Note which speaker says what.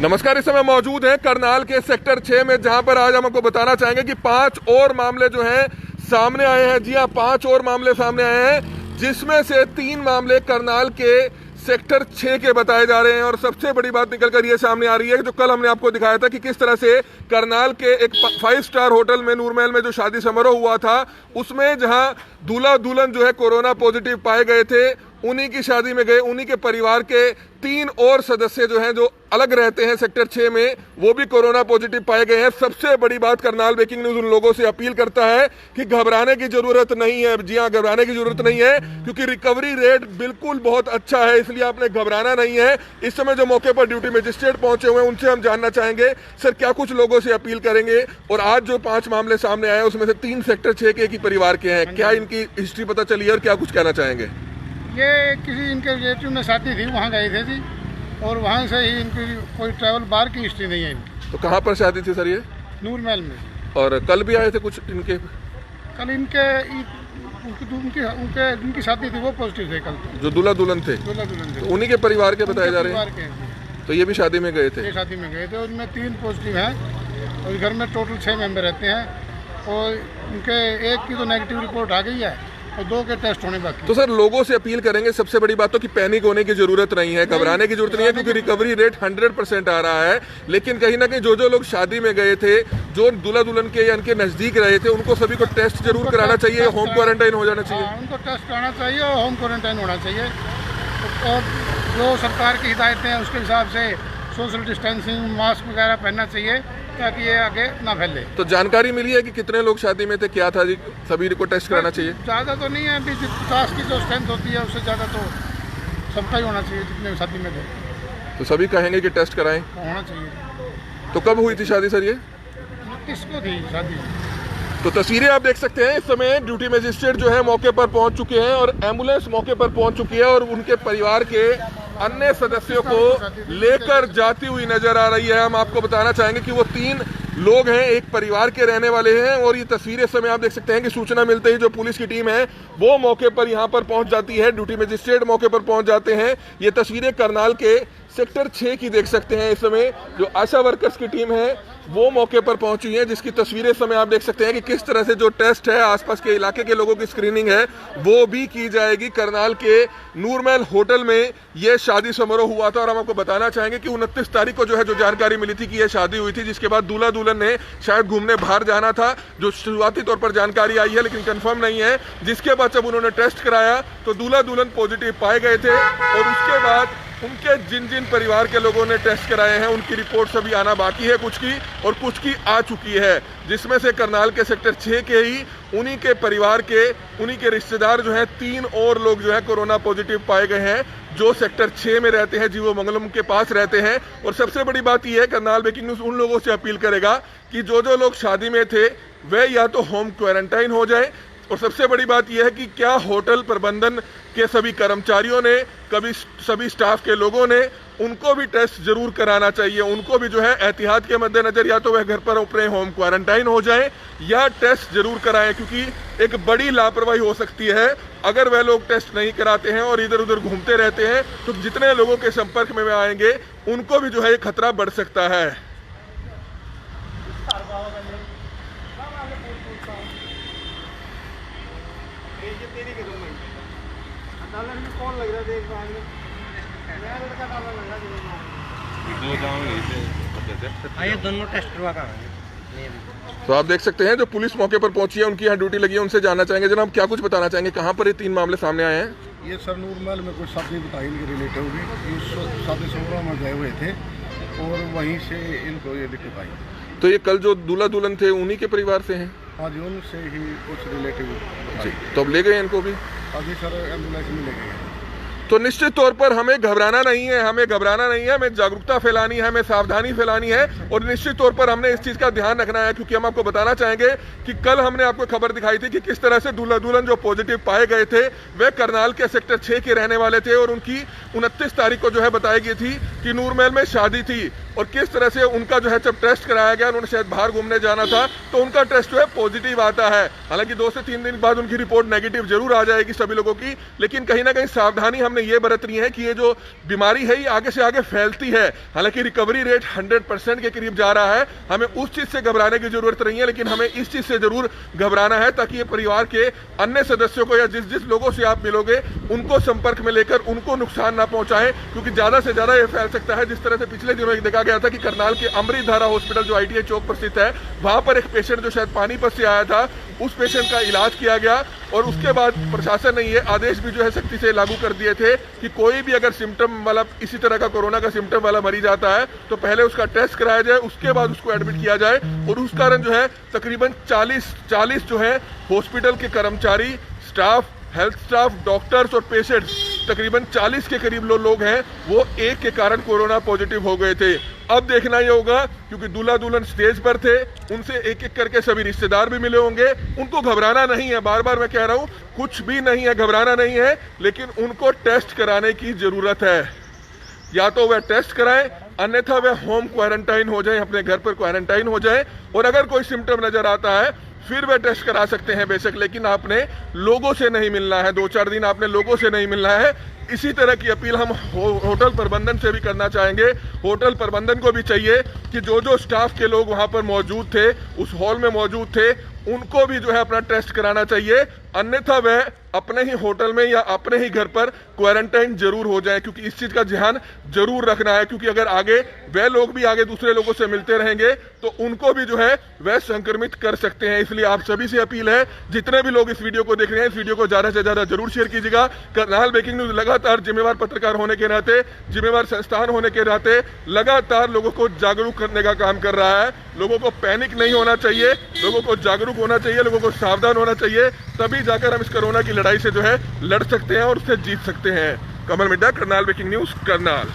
Speaker 1: नमस्कार। इस समय मौजूद है करनाल के सेक्टर 6 में, जहां पर आज हम आपको बताना चाहेंगे कि 5 और मामले जो हैं सामने आए हैं। जी हां, 5 और मामले सामने आए हैं, जिसमें से 3 मामले करनाल के सेक्टर 6 के बताए जा रहे हैं। और सबसे बड़ी बात निकलकर ये सामने आ रही है कि जो कल हमने आपको दिखाया था कि किस तरह से करनाल के एक 5 स्टार होटल में, नूरमहल में जो शादी समारोह हुआ था, उसमें जहां दूल्हा दुल्हन जो है कोरोना पॉजिटिव पाए गए थे, उन्हीं की शादी में गए, उन्हीं के परिवार के 3 और सदस्य जो हैं, जो अलग रहते हैं सेक्टर 6 में, वो भी कोरोना पॉजिटिव पाए गए हैं। सबसे बड़ी बात, करनाल ब्रेकिंग न्यूज उन लोगों से अपील करता है कि घबराने की जरूरत नहीं है। जी हां, घबराने की जरूरत नहीं है, क्योंकि रिकवरी रेट बिल्कुल बहुत अच्छा है, इसलिए आपने घबराना नहीं है। इस समय जो मौके पर ड्यूटी मजिस्ट्रेट पहुंचे हुए हैं, उनसे हम जानना चाहेंगे सर क्या कुछ लोगों से अपील करेंगे। और आज जो 5 मामले सामने आए, उसमें से 3 सेक्टर 6 के एक ही परिवार के हैं, क्या इनकी हिस्ट्री पता चली है और क्या कुछ कहना चाहेंगे?
Speaker 2: ये किसी इनके रिलेटिव में शादी थी, वहाँ गए थे जी, और वहाँ से ही इनकी कोई ट्रैवल बार की हिस्ट्री नहीं है इनकी।
Speaker 1: तो कहाँ पर शादी थी सर ये?
Speaker 2: नूरमहल में।
Speaker 1: और कल भी आए थे कुछ इनके?
Speaker 2: कल उनकी शादी थी, वो पॉजिटिव थे कल।
Speaker 1: जो दूल्हा दुल्हन थे, तो उन्हीं के परिवार के बताए जा रहे हैं। तो ये भी शादी में गए थे?
Speaker 2: ये शादी में गए थे, उनमें 3 पॉजिटिव हैं और घर में टोटल 6 मेंबर रहते हैं, और उनके एक की तो नेगेटिव रिपोर्ट आ गई है और 2 के टेस्ट होने बाकी।
Speaker 1: तो सर लोगों से अपील करेंगे, सबसे बड़ी बात तो कि पैनिक होने की जरूरत नहीं है, घबराने की जरूरत नहीं है, क्योंकि रिकवरी रेट 100% आ रहा है। लेकिन कहीं ना कहीं जो लोग शादी में गए थे, जो दूल्हा दुल्हन के या इनके नजदीक रहे थे, उनको सभी को टेस्ट जरूर कराना चाहिए, होम क्वारंटाइन हो जाना चाहिए।
Speaker 2: उनको टेस्ट कराना चाहिए और होम क्वारंटाइन होना चाहिए, और जो सरकार की हिदायतें हैं उसके हिसाब से सोशल डिस्टेंसिंग, मास्क वगैरह पहनना चाहिए, ताकि ये आगे ना फैले।
Speaker 1: तो जानकारी मिली है कि कितने लोग शादी में थे, क्या था जी? सभी को टेस्ट कराना चाहिए?
Speaker 2: ज़्यादा तो नहीं है, अभी 50 की जो स्ट्रेंथ होती है उससे ज़्यादा तो सबका ही होना चाहिए, जितने शादी में थे।
Speaker 1: तो सभी कहेंगे कि टेस्ट कराएं?
Speaker 2: होना चाहिए।
Speaker 1: तो कब हुई थी शादी सर ये?
Speaker 2: 29 को थी शादी।
Speaker 1: तो तस्वीरें आप देख सकते हैं, इस समय ड्यूटी मजिस्ट्रेट जो है मौके पर पहुंच चुके हैं और एम्बुलेंस मौके पर पहुंच चुकी है और उनके परिवार के अन्य सदस्यों को लेकर जाती हुई नजर आ रही है। हम आपको बताना चाहेंगे कि वो 3 लोग हैं, एक परिवार के रहने वाले हैं। और ये तस्वीरें इस समय आप देख सकते हैं कि सूचना मिलते ही जो पुलिस की टीम है वो मौके पर यहाँ पर पहुंच जाती है, ड्यूटी मजिस्ट्रेट मौके पर पहुंच जाते हैं। ये तस्वीरें करनाल के सेक्टर 6 की देख सकते हैं। इस समय जो आशा वर्कर्स की टीम है वो मौके पर पहुंची है, जिसकी तस्वीरें समय आप देख सकते हैं कि किस तरह से जो टेस्ट है, आसपास के इलाके के लोगों की स्क्रीनिंग है, वो भी की जाएगी। करनाल के नूरमहल होटल में ये शादी समारोह हुआ था और हम आपको बताना चाहेंगे कि 29 तारीख को जो है, जो जानकारी मिली थी कि यह शादी हुई थी, जिसके बाद दूल्हा दुल्हन ने शायद घूमने बाहर जाना था, जो शुरुआती तौर पर जानकारी आई है, लेकिन कंफर्म नहीं है। जिसके बाद जब उन्होंने टेस्ट कराया तो दूल्हा दुल्हन पॉजिटिव पाए गए थे, और उसके बाद उनके जिन जिन परिवार के लोगों ने टेस्ट कराए हैं उनकी रिपोर्ट सभी आना बाकी है, कुछ की और कुछ की आ चुकी है, जिसमें से करनाल के सेक्टर 6 के ही उन्हीं के परिवार के, उन्हीं के रिश्तेदार जो हैं, 3 और लोग जो है कोरोना पॉजिटिव पाए गए हैं, जो सेक्टर 6 में रहते हैं, जीवो मंगलम के पास रहते हैं। और सबसे बड़ी बात यह है, करनाल ब्रेकिंग न्यूज उन लोगों से अपील करेगा कि जो लोग शादी में थे वे या तो होम क्वारंटाइन हो जाए, और सबसे बड़ी बात यह है कि क्या होटल प्रबंधन के सभी कर्मचारियों ने, कभी सभी स्टाफ के लोगों ने, उनको भी टेस्ट जरूर कराना चाहिए। उनको भी जो है एहतियात के मद्देनजर या तो वह घर पर अपने होम क्वारंटाइन हो जाएं या टेस्ट जरूर कराएं, क्योंकि एक बड़ी लापरवाही हो सकती है अगर वह लोग टेस्ट नहीं कराते हैं और इधर उधर घूमते रहते हैं, तो जितने लोगों के संपर्क में वे आएंगे उनको भी जो है खतरा बढ़ सकता है।
Speaker 2: कौन लग रहा देख दोनों टेस्ट करवा कर।
Speaker 1: तो आप देख सकते हैं जो पुलिस मौके पर पहुंची है, उनकी यहाँ ड्यूटी लगी है, उनसे जानना चाहेंगे जनाब क्या कुछ बताना चाहेंगे, कहाँ पर ये 3 मामले सामने आए हैं?
Speaker 3: ये सर नूरमहल में कुछ शादी बताई इनके रिलेटिव भी, शादी समारोह में गए हुए थे और वहीं से इनको ये दिक्कत आई।
Speaker 1: तो ये कल जो दूल्हा दुल्हन थे उन्हीं के परिवार से हैं?
Speaker 3: हाँ जी, उनसे ही कुछ रिलेटिव।
Speaker 1: तो अब ले गए इनको भी?
Speaker 3: अभी सर एम्बुलेंस में ले गए।
Speaker 1: तो निश्चित तौर पर हमें घबराना नहीं है, हमें जागरूकता फैलानी है, हमें सावधानी फैलानी है, और निश्चित तौर पर हमने इस चीज का ध्यान रखना है, क्योंकि हम आपको बताना चाहेंगे कि कल हमने आपको खबर दिखाई थी कि किस तरह से दूल्हा दुल्हन जो पॉजिटिव पाए गए थे वे करनाल के सेक्टर 6 के रहने वाले थे, और उनकी 29 तारीख को जो है बताई गई थी कि नूरमहल में शादी थी। और किस तरह से उनका जो है जब टेस्ट कराया गया, उन्होंने शायद बाहर घूमने जाना था तो उनका टेस्ट जो है पॉजिटिव आता है। हालांकि 2 से 3 दिन बाद उनकी रिपोर्ट नेगेटिव जरूर आ जाएगी सभी लोगों की, लेकिन कहीं ना कहीं सावधानी हमने ये बरतनी है कि ये जो बीमारी है ये आगे से आगे फैलती है। हालांकि रिकवरी रेट 100% के करीब जा रहा है, हमें उस चीज से घबराने की जरूरत नहीं है, लेकिन हमें इस चीज से जरूर घबराना है ताकि ये परिवार के अन्य सदस्यों को या जिस लोगों से आप मिलोगे उनको संपर्क में लेकर उनको नुकसान ना पहुंचाएं, क्योंकि ज्यादा से ज्यादा ये फैल सकता है। जिस तरह से पिछले दिनों देखा गया था कि करनाल के अमृतधारा हॉस्पिटल जो ITI चौक पर स्थित है, वहां पर एक पेशेंट जो शायद पानीपत से आया था, उस पेशेंट का इलाज किया गया और उसके बाद प्रशासन ने ये आदेश भी जो है सख्ती से लागू कर दिए थे कि कोई भी अगर सिम्टम वाला इसी तरह का कोरोना का सिम्टम वाला मरीज आता है तो पहले उसका टेस्ट कराया जाए, उसके बाद उसको एडमिट किया जाए। और उस कारण जो है तकरीबन 40 जो है हॉस्पिटल के कर्मचारी, स्टाफ, हेल्थ स्टाफ, डॉक्टर्स और पेशेंट्स, तकरीबन 40 के करीब लोग हैं वो एक के कारण कोरोना पॉजिटिव हो गए थे। अब देखना ये होगा, क्योंकि दूल्हा दुल्हन स्टेज पर थे, उनसे एक एक करके सभी रिश्तेदार भी मिले होंगे। उनको घबराना नहीं है, बार बार मैं कह रहा हूं, कुछ भी नहीं है, घबराना नहीं है, लेकिन उनको टेस्ट कराने की जरूरत है। या तो वह टेस्ट कराएं, अन्यथा वह होम क्वारंटाइन हो जाए, अपने घर पर क्वारंटाइन हो जाए। और अगर कोई सिम्टम नजर आता है फिर वह टेस्ट करा सकते हैं बेशक, लेकिन आपने लोगों से नहीं मिलना है, 2-4 दिन आपने लोगों से नहीं मिलना है। इसी तरह की अपील हम होटल प्रबंधन से भी करना चाहेंगे। होटल प्रबंधन को भी चाहिए कि जो स्टाफ के लोग वहां पर मौजूद थे, उस हॉल में मौजूद थे, उनको भी जो है अपना टेस्ट कराना चाहिए, अन्यथा वह अपने ही होटल में या अपने ही घर पर क्वारंटाइन जरूर हो जाए, क्योंकि इस चीज का ध्यान जरूर रखना है। क्योंकि अगर आगे वह लोग भी आगे दूसरे लोगों से मिलते रहेंगे तो उनको भी जो है वह संक्रमित कर सकते हैं। इसलिए आप सभी से अपील है, जितने भी लोग इस वीडियो को देख रहे हैं, इस वीडियो को ज्यादा से ज्यादा जरूर शेयर कीजिएगा। करनाल ब्रेकिंग न्यूज लगातार जिम्मेवार पत्रकार होने के नाते, जिम्मेवार संस्थान होने के नाते लगातार लोगों को जागरूक करने का काम कर रहा है। लोगों को पैनिक नहीं होना चाहिए, लोगों को जागरूक होना चाहिए, लोगों को सावधान होना चाहिए, तभी जाकर हम इस कोरोना की लड़ाई से जो है लड़ सकते हैं और उससे जीत सकते हैं। कमल मिड्डा, करनाल ब्रेकिंग न्यूज, करनाल।